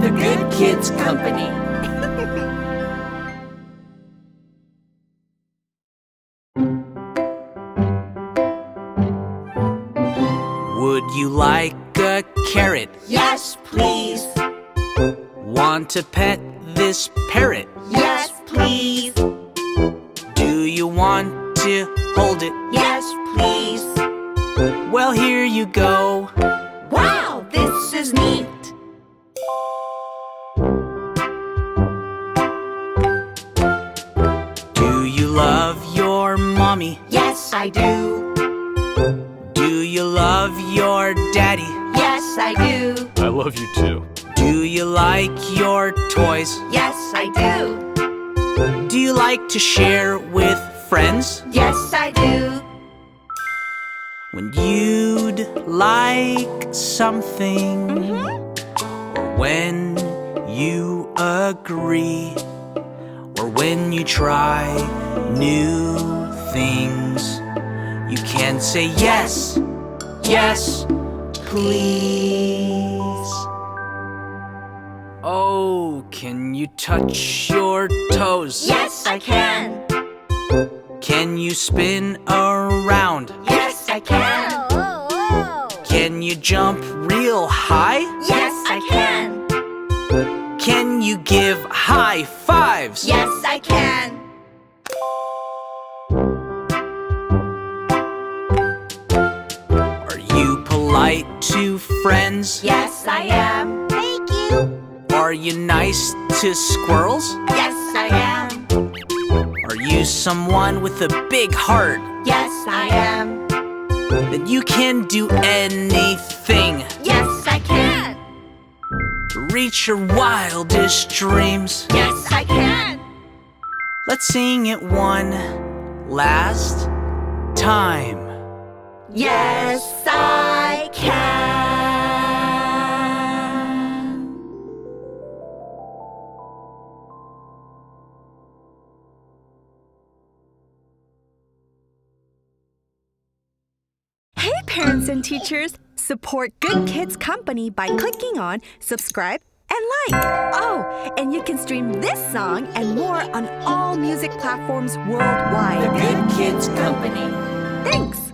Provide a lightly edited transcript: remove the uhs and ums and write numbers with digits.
The Good Kids Company. Would you like a carrot? Yes, please. Want to pet this parrot? Yes, please. Do you want to hold it? Yes, please. Well, here you go. Wow, this is neat. Do you love your mommy? Yes, I do. Do you love your daddy? Yes, I do. I love you too. Do you like your toys? Yes, I do. Do you like to share with friends? Yes, I do. When you'd like something, or when you agree, or when you try new things, you can say yes, yes, please. Oh, can you touch your toes? Yes, I can. Can you spin around? Yes, I can. Can you jump real high? Yes, I can. Can you give high fives? Yes, I can. Are you polite to friends? Yes, I am. Thank you. Are you nice to squirrels? Yes, I am. Are you someone with a big heart? Yes, I am. Then you can do anything. Yes, I can. Reach your wildest dreams. Yes, I can. Let's sing it one last time. Yes, I can. Hey, parents and teachers! Support Good Kids Company by clicking on subscribe and like. Oh, and you can stream this song and more on all music platforms worldwide. The Good Kids Company. Thanks!